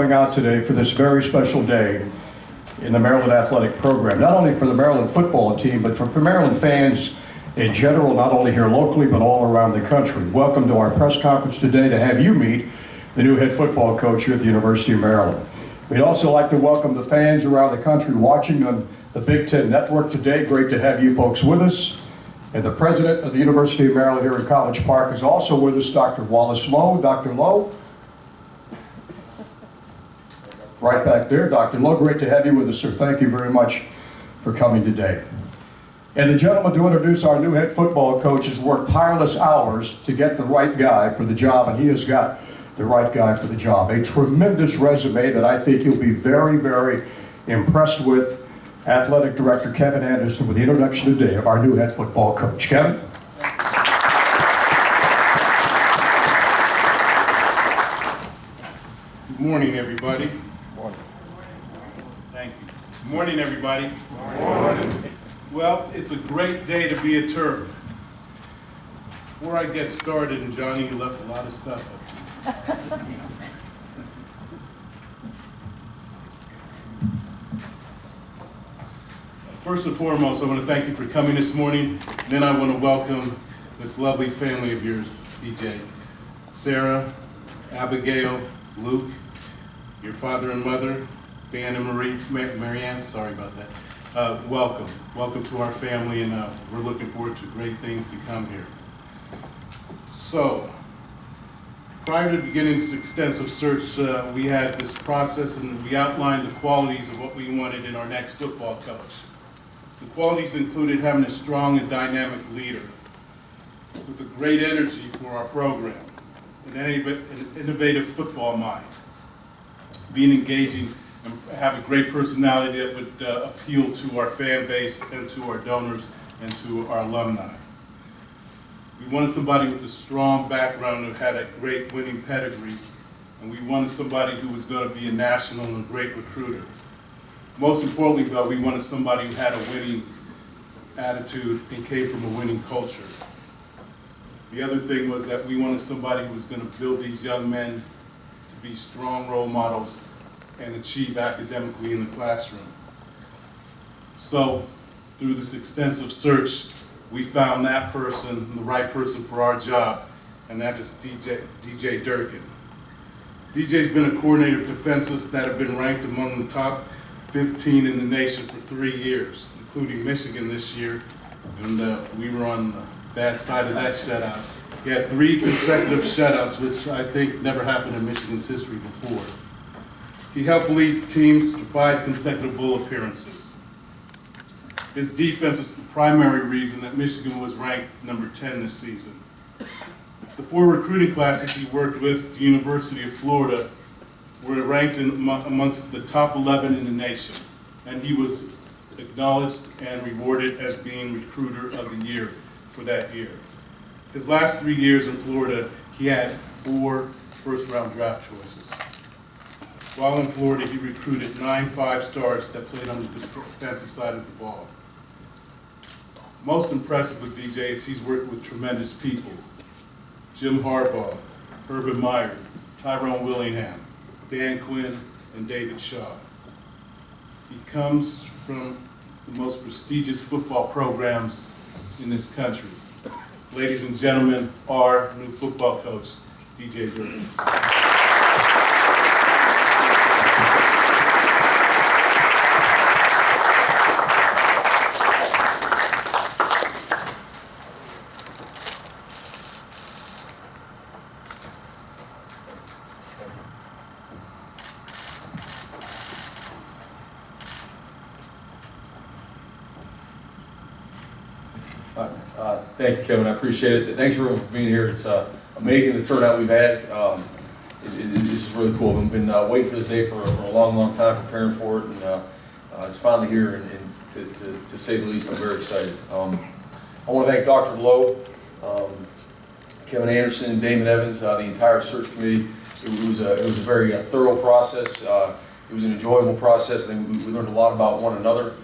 coming out today for this very special day in the Maryland athletic program. Not only for the Maryland football team, but for Maryland fans in general, not only here locally, but all around the country. Welcome to our press conference today to have you meet the new head football coach here at the University of Maryland. We'd also like to welcome the fans around the country watching on the Big Ten Network today. Great to have you folks with us. And the president of the University of Maryland here in College Park is also with us, Dr. Wallace Lowe. Dr. Lowe. Right back there, Dr. Lowe, great to have you with us, sir. Thank you very much for coming today. And the gentleman to introduce our new head football coach has worked tireless hours to get the right guy for the job, and he has got the right guy for the job. A tremendous resume that I think you'll be very, very impressed with. Athletic Director Kevin Anderson with the introduction today of our new head football coach. Kevin? Good morning, everybody. Morning. Thank you. Good morning, everybody. Good morning. Well, it's a great day to be a Terp. Before I get started, and Johnny, you left a lot of stuff up here. First and foremost, I want to thank you for coming this morning. Then I want to welcome this lovely family of yours, DJ. Sarah, Abigail, Luke, your father and mother, Dan and Marianne, sorry about that. Welcome. Welcome to our family, and we're looking forward to great things to come here. So, prior to beginning this extensive search, we had this process and we outlined the qualities of what we wanted in our next football coach. The qualities included having a strong and dynamic leader with a great energy for our program, an innovative football mind, being engaging and have a great personality that would appeal to our fan base and to our donors and to our alumni. We wanted somebody with a strong background who had a great winning pedigree, and we wanted somebody who was going to be a national and great recruiter. Most importantly, though, we wanted somebody who had a winning attitude and came from a winning culture. The other thing was that we wanted somebody who was going to build these young men to be strong role models and achieve academically in the classroom. So, through this extensive search, we found that person, the right person for our job, and that is DJ Durkin. DJ's been a coordinator of defenses that have been ranked among the top 15 in the nation for 3 years, including Michigan this year, and we were on the bad side of that shutout. He had 3 consecutive shutouts, which I think never happened in Michigan's history before. He helped lead teams to 5 consecutive bowl appearances. His defense is the primary reason that Michigan was ranked number 10 this season. The 4 recruiting classes he worked with at the University of Florida were ranked amongst the top 11 in the nation, and he was acknowledged and rewarded as being Recruiter of the Year for that year. His last 3 years in Florida, he had 4 first-round draft choices. While in Florida, he recruited 9 5-stars that played on the defensive side of the ball. Most impressive with DJ is he's worked with tremendous people. Jim Harbaugh, Urban Meyer, Tyrone Willingham, Dan Quinn, and David Shaw. He comes from the most prestigious football programs in this country. Ladies and gentlemen, our new football coach, DJ Durkin. Thank you, Kevin. I appreciate it. Thanks everyone for being here. It's amazing the turnout we've had. This is really cool. I've been waiting for this day for a long, long time, preparing for it, and it's finally here. And to say the least, I'm very excited. I want to thank Dr. Lowe, Kevin Anderson, Damon Evans, the entire search committee. It was a very thorough process. It was an enjoyable process. I think we learned a lot about one another.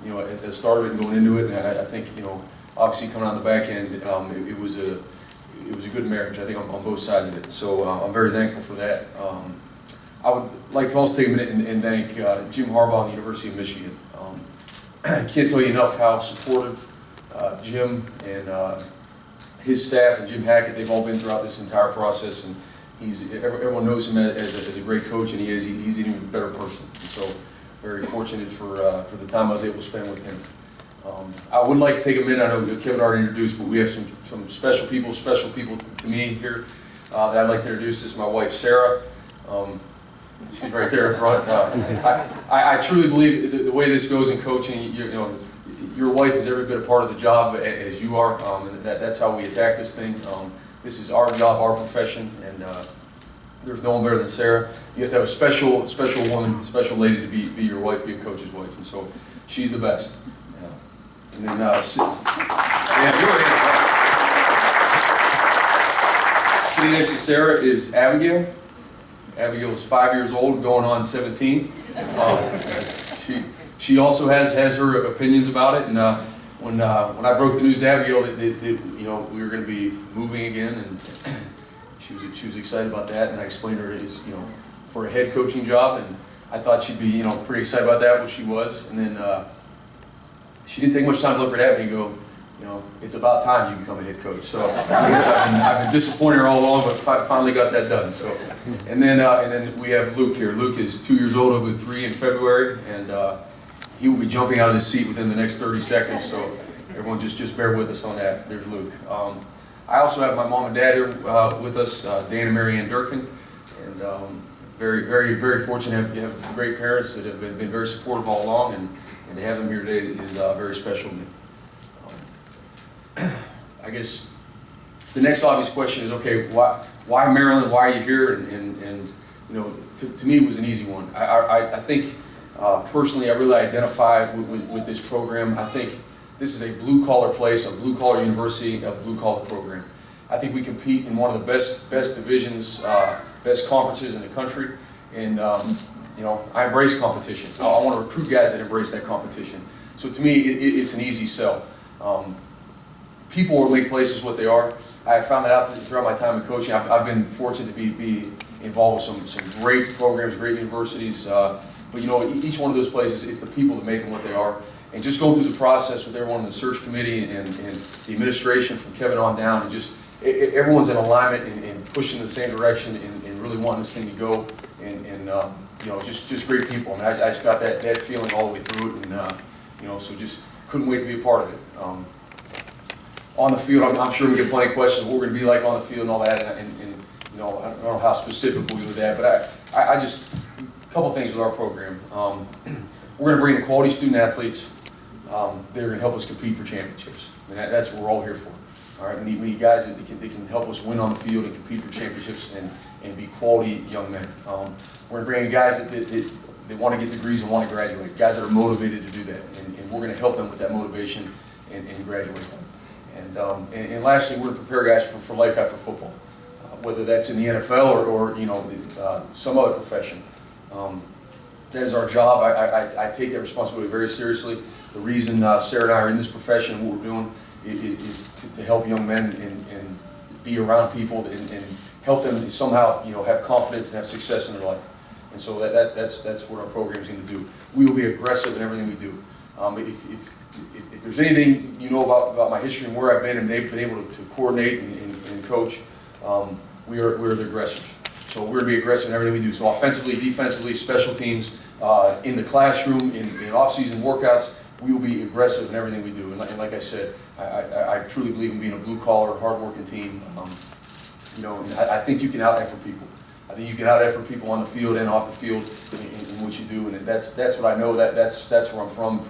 You know, at the start of it and going into it, and I think, you know, obviously coming on the back end, it was a good marriage, I think, on both sides of it. So I'm very thankful for that. I would like to also take a minute and thank Jim Harbaugh and the University of Michigan. I can't tell you enough how supportive Jim and his staff and Jim Hackett, they've all been throughout this entire process, and everyone knows him as a great coach, and he's an even better person. And so, very fortunate for the time I was able to spend with him. I would like to take a minute. I know Kevin already introduced, but we have some special people to me here that I'd like to introduce. This is my wife, Sarah. She's right there in front. I truly believe the way this goes in coaching, your wife is every bit a part of the job as you are, and that's how we attack this thing. This is our job, our profession, and there's no one better than Sarah. You have to have a special woman, special lady to be your wife, be a coach's wife, and so she's the best. And then, sitting next to Sarah is Abigail. Abigail is 5 years old, going on 17. She also has her opinions about it. And when I broke the news to Abigail that we were going to be moving again, and she was excited about that. And I explained to her it's for a head coaching job, and I thought she'd be pretty excited about that, which she was. And then she didn't take much time to look right at me and go, it's about time you become a head coach. So I guess I've been disappointed her all along, but finally got that done. So, and then we have Luke here. Luke is 2 years old, he'll be 3 in February, and he will be jumping out of his seat within the next 30 seconds. So everyone just bear with us on that. There's Luke. I also have my mom and dad here with us, Dan and Mary Ann Durkin, and very, very, very fortunate to have great parents that have been very supportive all along, and to have them here today is very special to me. I guess the next obvious question is, okay, why Maryland? Why are you here? And to me, it was an easy one. I think personally, I really identify with this program. I think this is a blue-collar place, a blue-collar university, a blue-collar program. I think we compete in one of the best divisions, best conferences in the country, and I embrace competition. I want to recruit guys that embrace that competition. So to me, it's an easy sell. People will make places what they are. I found that out throughout my time in coaching. I've been fortunate to be involved with some great programs, great universities. But each one of those places, it's the people that make them what they are. And just going through the process with everyone in the search committee and the administration from Kevin on down, and just everyone's in alignment and pushing in the same direction and really wanting this thing to go. And just great people. I mean, I just got that feeling all the way through it, and so just couldn't wait to be a part of it. On the field, I'm sure we get plenty of questions. What we're going to be like on the field and all that, and I don't know how specific we'll be with that, but I just a couple things with our program. We're going to bring in quality student athletes. They're going to help us compete for championships, and that's what we're all here for. All right, we need guys that can help us win on the field and compete for championships and be quality young men. We're going to bring in guys that want to get degrees and want to graduate, guys that are motivated to do that, and we're going to help them with that motivation and graduate them. And lastly, we're going to prepare guys for life after football, whether that's in the NFL or some other profession. That is our job. I take that responsibility very seriously. The reason Sarah and I are in this profession and what we're doing is to help young men and be around people and help them somehow have confidence and have success in their life. And so that's what our program is going to do. We will be aggressive in everything we do. If there's anything about my history and where I've been and they've been able to coordinate and coach, we're the aggressors. So we're going to be aggressive in everything we do. So offensively, defensively, special teams, in the classroom, in off-season workouts, we will be aggressive in everything we do. And like I said, I truly believe in being a blue-collar, hard-working team. And I think you can out-effort people. I think you can out-effort people on the field and off the field in what you do. And that's what I know. That's where I'm from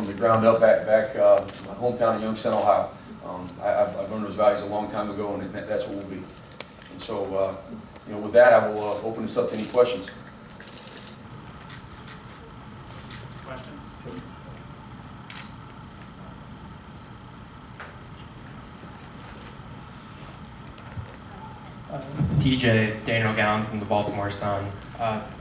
the ground up back my hometown in Youngstown, Ohio. I've learned those values a long time ago, and that's what we'll be. And so, with that, I will open this up to any questions. Questions? DJ Daniel Gowan from the Baltimore Sun.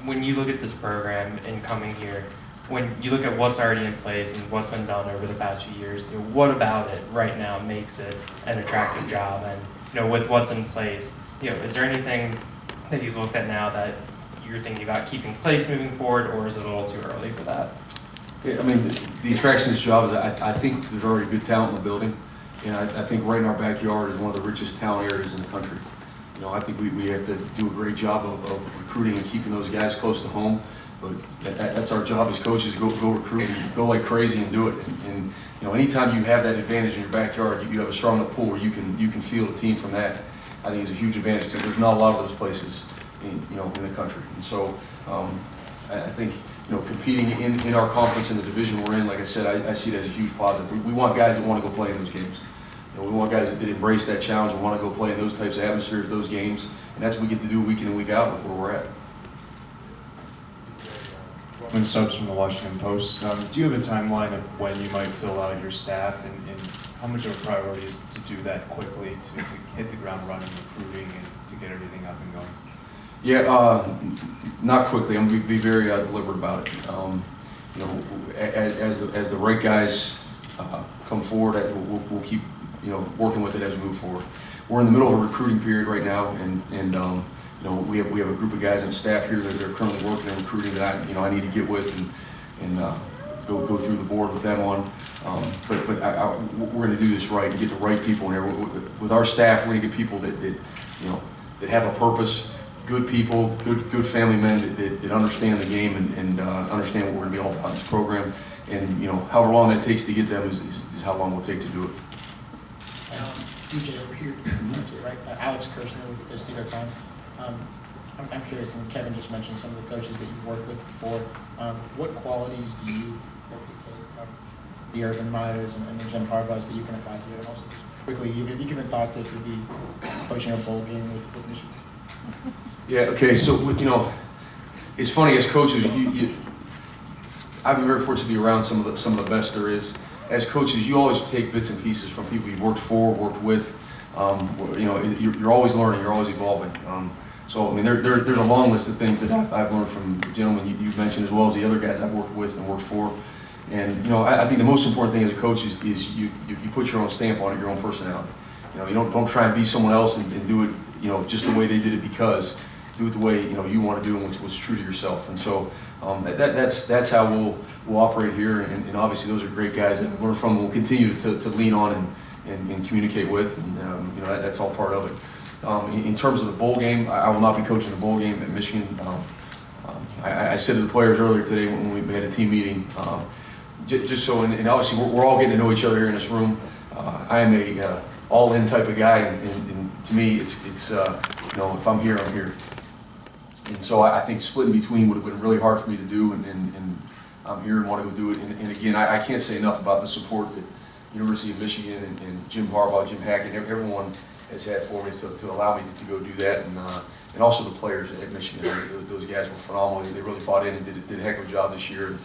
When you look at this program and coming here, when you look at what's already in place and what's been done over the past few years, what about it right now makes it an attractive job? And with what's in place, is there anything that you've looked at now that you're thinking about keeping place moving forward, or is it a little too early for that? Yeah, I mean, the attraction of this job is I think there's already good talent in the building, and I think right in our backyard is one of the richest talent areas in the country. You know, I think we have to do a great job of recruiting and keeping those guys close to home, but that's our job as coaches, go recruit and go like crazy and do it. And you know, anytime you have that advantage in your backyard, you have a strong enough pool where you can field a team from that. I think is a huge advantage because there's not a lot of those places in the country. And so I think, you know, competing in our conference in the division we're in, like I said, I see it as a huge positive. We want guys that want to go play in those games. You know, we want guys that embrace that challenge and want to go play in those types of atmospheres, those games, and that's what we get to do week in and week out with where we're at. Roman Stubbs from the Washington Post. Do you have a timeline of when you might fill out your staff, and how much of a priority is to do that quickly, to hit the ground running, recruiting, and to get everything up and going? Yeah, not quickly. I'm going to be very deliberate about it. You know, as the right guys come forward, we'll keep working with it as we move forward. We're in the middle of a recruiting period right now, and you know, we have a group of guys on staff here that are currently working and recruiting that I need to get with and go through the board with them on. But we're going to do this right and get the right people in there. With our staff, we're going to get people that have a purpose, good people, good family men that understand the game and understand what we're going to be all about in this program. And you know, however long that takes to get them is how long we'll take to do it. DJ over here, right? Alex Kirshner with the Studio Times. I'm curious, and Kevin just mentioned some of the coaches that you've worked with before. What qualities do you hope to take from the Urban Meyers and the Jim Harbaughs that you can apply here? And also, just quickly, have you given thought to be coaching a bowl game with Michigan? Yeah. Okay. So you know, it's funny as coaches, I've been very fortunate to be around some of the best there is. As coaches, you always take bits and pieces from people you've worked for, worked with. You know, you're always learning, you're always evolving. So I mean, there's a long list of things that I've learned from the gentlemen you've mentioned, as well as the other guys I've worked with and worked for. And you know, I think the most important thing as a coach is you put your own stamp on it, your own personality. You know, you don't try and be someone else and do it, you know, just the way they did it, because do it the way you want to do and what's true to yourself. And so that's how we'll operate here. And obviously those are great guys that we'll learn from and we'll continue to lean on and communicate with. And you know, that's all part of it. In terms of the bowl game, I will not be coaching the bowl game at Michigan. I said to the players earlier today when we had a team meeting, just so, and obviously we're all getting to know each other here in this room. I am a all-in type of guy, and to me, it's you know, if I'm here, I'm here. And so I think splitting between would have been really hard for me to do, and I'm here and want to go do it. And again, I can't say enough about the support that University of Michigan and Jim Harbaugh, Jim Hackett, everyone has had for me to allow me to go do that, and also the players at Michigan. Those guys were phenomenal. They really bought in and did a heck of a job this year.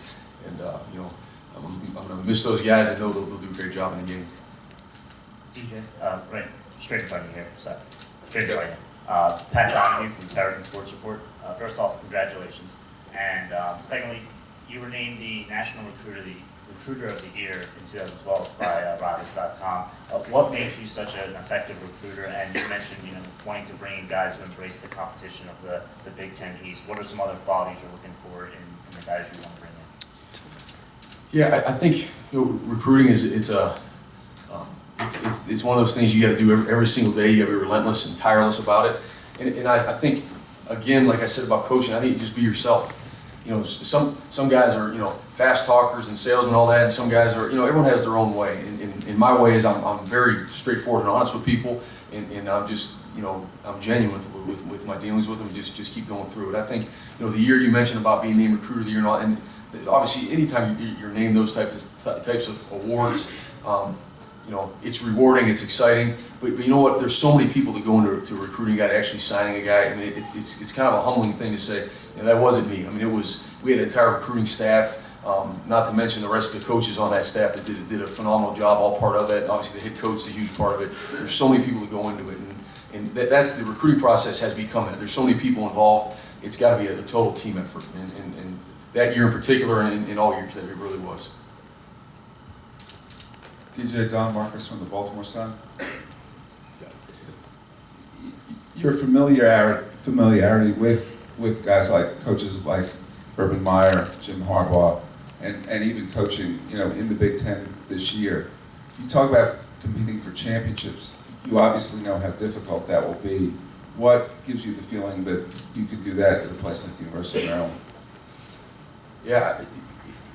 And you know, I'm going to miss those guys. I know they'll do a great job in the game. DJ, right, straight in front of you here, so, straight in front of you. Pat Donahue from Terrican Sports Report. First off, congratulations. And secondly, you were named the National Recruiter of the Year in 2012 by Rockets.com. What makes you such an effective recruiter? And you mentioned, you know, wanting to bring in guys who embrace the competition of the Big Ten East. What are some other qualities you're looking for in the guys you want to bring in? Yeah, I think recruiting it's one of those things you got to do every single day. You got to be relentless and tireless about it. And I think, again, like I said about coaching, I think you just be yourself. You know, some guys are, you know, fast talkers and salesmen and all that, and some guys are, you know, everyone has their own way. And my way is I'm very straightforward and honest with people, and I'm just, you know, I'm genuine with my dealings with them. Just keep going through it. I think, you know, the year you mentioned about being named Recruiter of the Year and obviously anytime you're named those types of awards, you know, it's rewarding, it's exciting, but you know what? There's so many people that go into recruiting a guy to actually signing a guy. I mean, it's kind of a humbling thing to say, you know, that wasn't me. I mean, we had an entire recruiting staff, not to mention the rest of the coaches on that staff that did a phenomenal job, all part of it. Obviously, the head coach is a huge part of it. There's so many people that go into it, and that's the recruiting process has become that. There's so many people involved. It's got to be a total team effort, and that year in particular, and in all years, that it really was. DJ Don Marcus from the Baltimore Sun. Your familiarity with with guys like coaches like Urban Meyer, Jim Harbaugh, and even coaching, in the Big Ten this year. You talk about competing for championships. You obviously know how difficult that will be. What gives you the feeling that you could do that at a place like the University of Maryland? Yeah,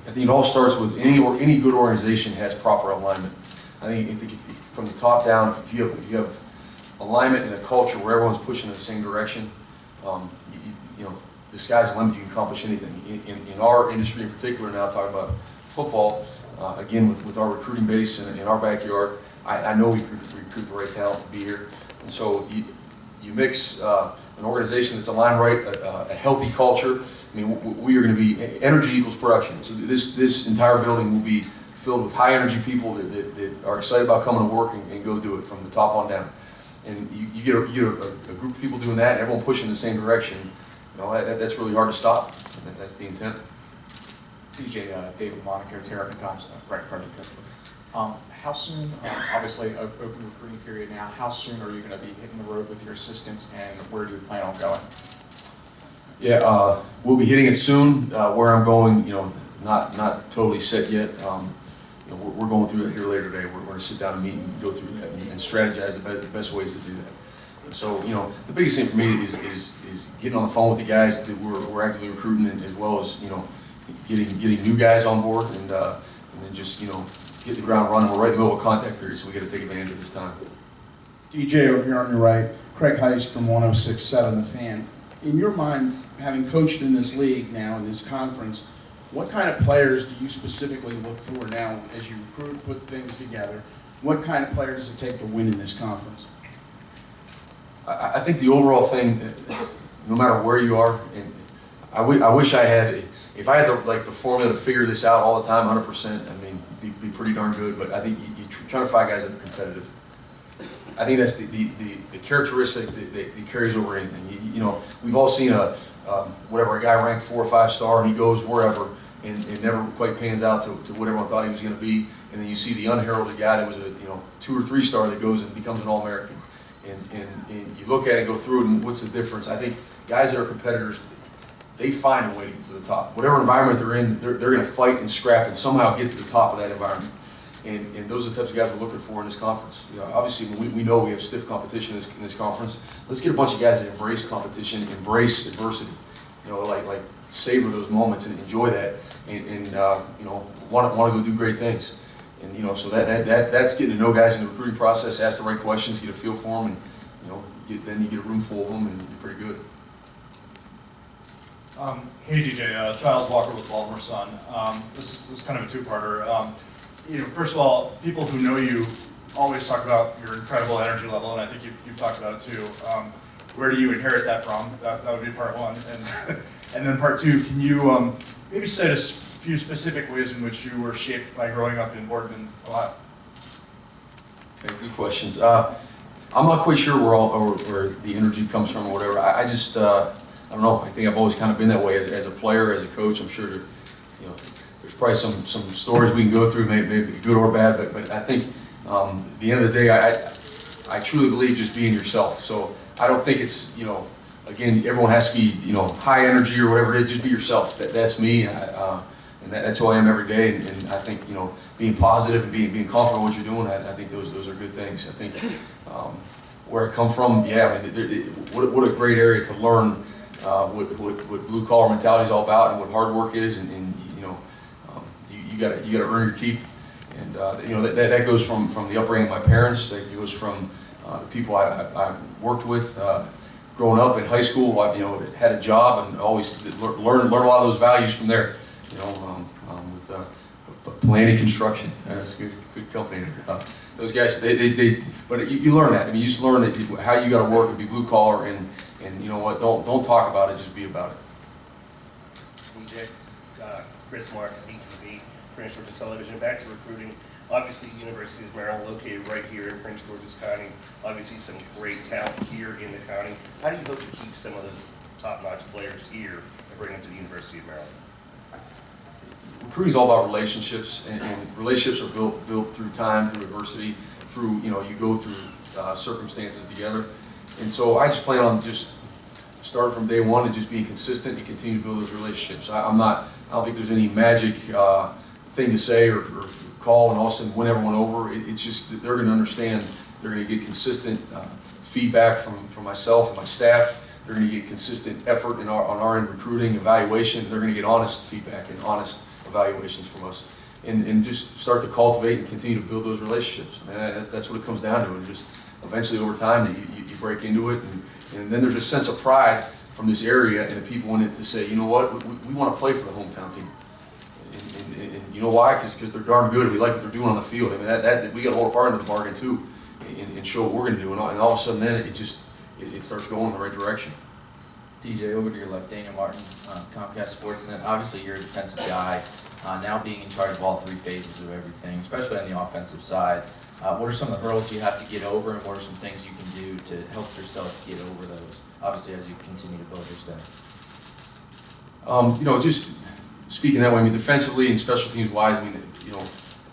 I think it all starts with any good organization has proper alignment. I think if from the top down, if you have alignment and a culture where everyone's pushing in the same direction, the sky's the limit. You can accomplish anything. In our industry in particular, now talking about football, again with our recruiting base in our backyard, I know we recruit the right talent to be here, and so you mix an organization that's aligned right, a healthy culture. I mean, we are going to be energy equals production. So this entire building will be filled with high energy people that are excited about coming to work and go do it from the top on down. And you get a group of people doing that, and everyone pushing in the same direction. That's really hard to stop. That's the intent. DJ David Monaco, Terrapin Times, right in front of you. How soon, obviously open recruiting period now, how soon are you going to be hitting the road with your assistants, and where do you plan on going? Yeah, we'll be hitting it soon. Where I'm going, not totally set yet. We're going through it here later today. We're going to sit down and meet and go through that and strategize the best ways to do that. And so, the biggest thing for me is getting on the phone with the guys that we're actively recruiting, and as well as getting new guys on board, and then just hit the ground running. We're right in the middle of a contact period, so we got to take advantage of this time. DJ over here on your right, Craig Heist from 106.7 The Fan. In your mind, having coached in this league now, in this conference, what kind of players do you specifically look for now as you recruit, put things together? What kind of player does it take to win in this conference? I think the overall thing, no matter where you are, and I wish I had, if I had the formula to figure this out all the time, 100%, I mean, be pretty darn good. But I think you're trying to find guys that are competitive. I think that's the characteristic that carries over anything. We've all seen a guy ranked 4 or 5 star, and he goes wherever and never quite pans out to what everyone thought he was going to be. And then you see the unheralded guy that was a 2 or 3 star that goes and becomes an All-American. And you look at it and go through it, and what's the difference? I think guys that are competitors, they find a way to get to the top. Whatever environment they're in, they're going to fight and scrap and somehow get to the top of that environment. And those are the types of guys we're looking for in this conference. Obviously, we know we have stiff competition in this conference. Let's get a bunch of guys that embrace competition, embrace adversity. Like savor those moments and enjoy that, and want to go do great things. And so that's getting to know guys in the recruiting process, ask the right questions, get a feel for them, and then you get a room full of them, and you're pretty good. Hey DJ, Charles Walker with Baltimore Sun. This is kind of a two-parter. First of all, people who know you always talk about your incredible energy level, and I think you've talked about it too. Where do you inherit that from? That would be part one. And then part two, can you maybe cite a few specific ways in which you were shaped by growing up in Boardman, Ohio? Okay, good questions. I'm not quite sure where the energy comes from or whatever. I just, I don't know. I think I've always kind of been that way as a player, as a coach. I'm sure there's probably some stories we can go through, maybe good or bad, but I think at the end of the day, I truly believe just being yourself. So I don't think it's, again, everyone has to be, high energy or whatever it is. Just be yourself. That's me, and that's who I am every day. And I think, being positive and being confident in what you're doing, I think those are good things. I think where I come from, yeah, I mean, what a great area to learn what blue collar mentality is all about and what hard work is, and you got to earn your keep. And that goes from the upbringing of my parents. That goes from the people I worked with growing up in high school. I had a job and always learned a lot of those values from there. With Planning Construction, that's good company. Those guys, but you learn that. I mean, you just learn that how you got to work and be blue collar, and you know what? Don't talk about it. Just be about it. DJ, Chris Mark, CTV, Prince George's Television. Back to recruiting. Obviously, University of Maryland, located right here in Prince George's County. Obviously, some great talent here in the county. How do you hope to keep some of those top-notch players here and bring them to the University of Maryland? Recruiting is all about relationships, and relationships are built through time, through adversity, through you go through circumstances together. And so I just plan on just starting from day one and just being consistent and continue to build those relationships. I don't think there's any magic thing to say or call and all of a sudden win everyone over. It's just that they're going to understand. They're going to get consistent feedback from myself and my staff. They're going to get consistent effort on our end recruiting, evaluation. They're going to get honest feedback and honest evaluations from us. And just start to cultivate and continue to build those relationships. That's what it comes down to. And just eventually over time, you break into it. And then there's a sense of pride from this area and the people in it to say, you know what, we want to play for the hometown team. And you know why? Because they're darn good. We like what they're doing on the field. I mean, that we got to hold our part into the bargain too, and show what we're going to do. And all of a sudden, then it starts going in the right direction. DJ, over to your left, Daniel Martin, Comcast Sportsnet. Obviously, you're a defensive guy. Now being in charge of all three phases of everything, especially on the offensive side, what are some of the hurdles you have to get over, and what are some things you can do to help yourself get over those, obviously, as you continue to build your staff? You know, just speaking that way, I mean, defensively and special teams wise, I mean, you know,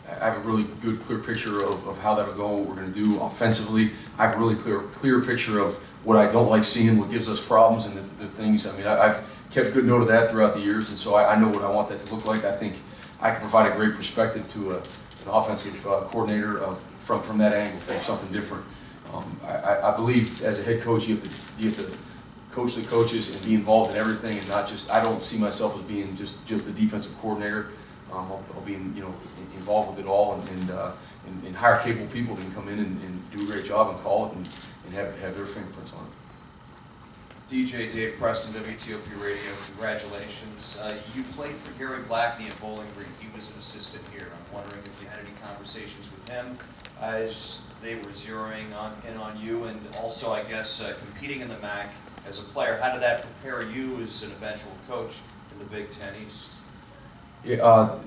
I have a really good, clear picture of how that'll go, what we're going to do offensively. I have a really clear picture of what I don't like seeing, what gives us problems, and the things. I mean, I've kept good note of that throughout the years, and so I know what I want that to look like. I think I can provide a great perspective to an offensive coordinator from that angle, from something different. I believe as a head coach, you have to coach the coaches and be involved in everything, and not just. I don't see myself as being just the defensive coordinator. I'll be involved with it all, and hire capable people that can come in and do a great job and call it and have their fingerprints on it. DJ Dave Preston, WTOP Radio, congratulations. You played for Gary Blackney at Bowling Green. He was an assistant here. I'm wondering if you had any conversations with him as they were zeroing in on you, and also, I guess, competing in the MAC as a player. How did that prepare you as an eventual coach in the Big Ten East? Yeah,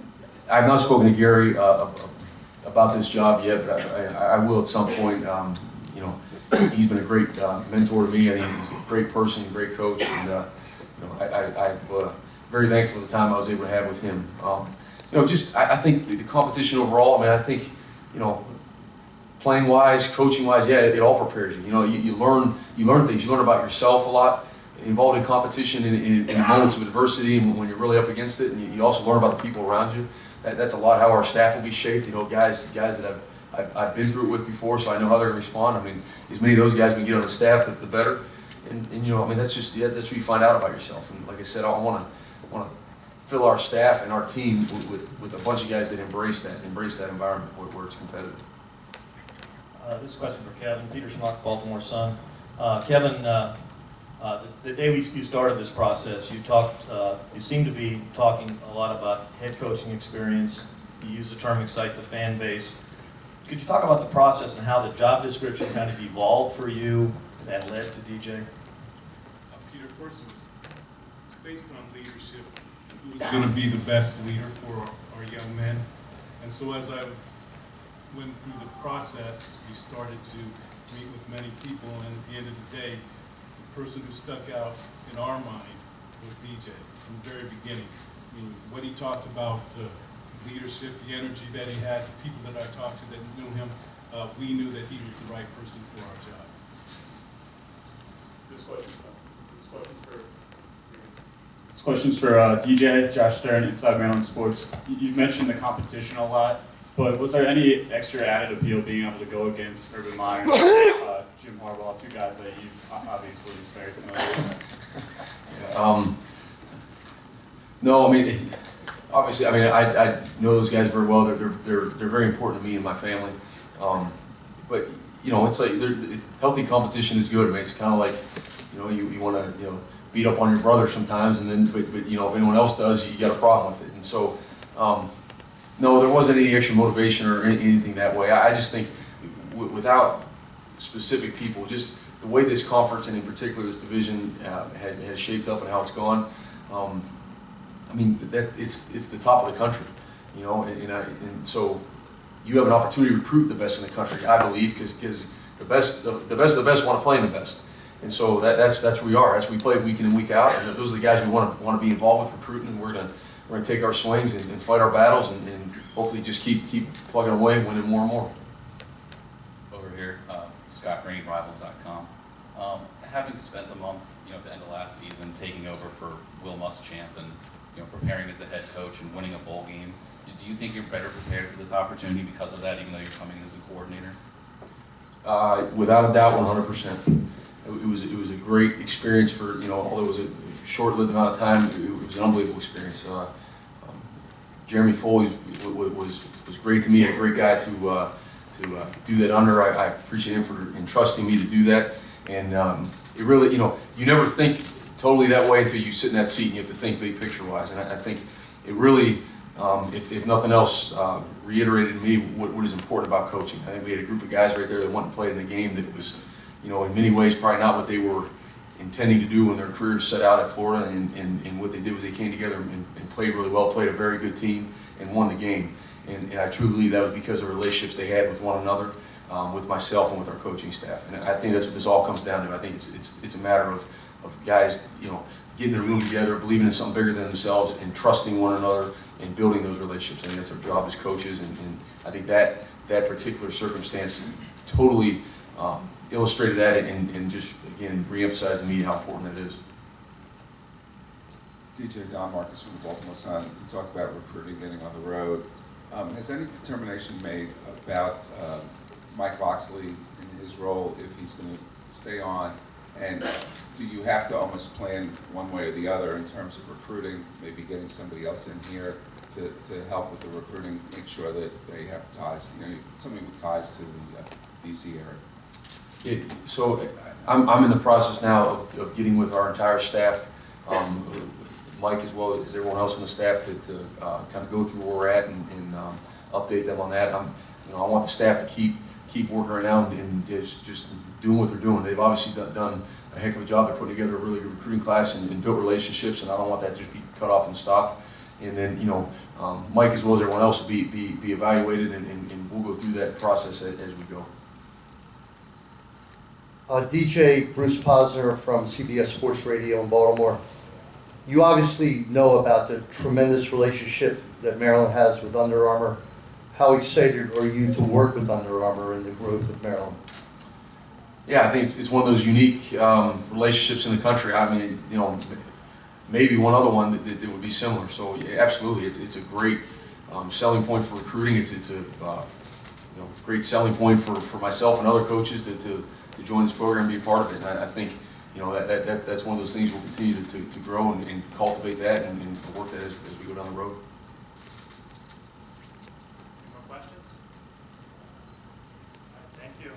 I've not spoken to Gary about this job yet, but I will at some point. You know, he's been a great mentor to me. I think he's a great person, great coach, and you know, I'm very thankful for the time I was able to have with him. You know, just I think the competition overall. I mean, I think, you know, playing wise, coaching wise, yeah, it all prepares you. You know, you learn things. You learn about yourself a lot. Involved in competition in moments of adversity, and when you're really up against it, and you also learn about the people around you. That's a lot how our staff will be shaped. You know, guys that I've been through it with before, so I know how they're going to respond. I mean, as many of those guys we can get on the staff, the better. And you know, I mean, that's just that's what you find out about yourself. And like I said, I want to fill our staff and our team with a bunch of guys that embrace that environment where it's competitive. This is a question for Kevin. Peter Schmuck, Baltimore Sun. Kevin, the day you started this process, you seem to be talking a lot about head coaching experience. You use the term excite the fan base. Could you talk about the process and how the job description kind of evolved for you that led to DJ? Peter, first it was based on leadership. Who was going to be the best leader for our young men? And so as I went through the process, we started to meet with many people, and at the end of the day, the person who stuck out in our mind was DJ from the very beginning. I mean, what he talked about, the leadership, the energy that he had, the people that I talked to that knew him, we knew that he was the right person for our job. This question's for DJ, Josh Stern, Inside Maryland Sports. You mentioned the competition a lot, but was there any extra added appeal being able to go against Urban Meyer, Jim Harbaugh, two guys that you've obviously very familiar with? No, I mean, obviously, I mean, I know those guys very well. They're very important to me and my family. But you know, it's like healthy competition is good. I mean, it's kind of like, you know, you want to beat up on your brother sometimes, and then but you know, if anyone else does, you got a problem with it. And so, no, there wasn't any extra motivation or anything that way. I just think without specific people, just the way this conference and in particular this division has shaped up and how it's gone. I mean, that it's the top of the country, you know, and so you have an opportunity to recruit the best in the country, I believe, because the best of the best want to play in the best, and so that's where we are. That's we play week in and week out, and those are the guys we want to be involved with recruiting. And we're gonna take our swings and fight our battles, and hopefully just keep plugging away, winning more and more. Over here, Scott Green, Rivals.com. Having spent a month, at the end of last season, taking over for Will Muschamp and, preparing as a head coach and winning a bowl game, do you think you're better prepared for this opportunity because of that, even though you're coming in as a coordinator? Without a doubt, 100%. It was a great experience for, although it was a short-lived amount of time, it was an unbelievable experience. Jeremy Foley was great to me, a great guy to do that under. I appreciate him for entrusting me to do that. And it really, you never think totally that way until you sit in that seat and you have to think big picture-wise. And I think it really, if nothing else, reiterated to me what is important about coaching. I think we had a group of guys right there that went and played in a game that was, in many ways probably not what they were intending to do when their careers set out at Florida, and what they did was they came together and played really well, played a very good team, and won the game. And I truly believe that was because of the relationships they had with one another, with myself and with our coaching staff. And I think that's what this all comes down to. I think it's a matter of guys, getting in a room together, believing in something bigger than themselves, and trusting one another, and building those relationships. I think that's our job as coaches, and I think that particular circumstance totally illustrated that, and just, again, re-emphasized to me how important that is. DJ Don Marcus from the Baltimore Sun, you talk about recruiting, getting on the road. Has any determination made about Mike Loxley in his role, if he's going to stay on? And do you have to almost plan one way or the other in terms of recruiting, maybe getting somebody else in here to help with the recruiting, make sure that they have ties, somebody with ties to the DC area? So I'm in the process now of getting with our entire staff, Mike as well as everyone else on the staff, to kind of go through where we're at and update them on that. I want the staff to keep working around and just doing what they're doing. They've obviously done a heck of a job at putting together a really good recruiting class and built relationships, and I don't want that to just be cut off and stopped. And then, Mike as well as everyone else will be evaluated, and we'll go through that process as we go. DJ Bruce Posner from CBS Sports Radio in Baltimore. You obviously know about the tremendous relationship that Maryland has with Under Armour. How excited are you to work with Under Armour and the growth of Maryland? Yeah, I think it's one of those unique relationships in the country. I mean, maybe one other one that would be similar. So yeah, absolutely, it's a great selling point for recruiting. It's a great selling point for myself and other coaches to join this program and be a part of it. And I think that's one of those things we'll continue to grow and cultivate that and work that as we go down the road. Any more questions? Thank you.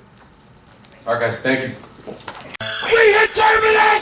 All right, guys, thank you. We determinate!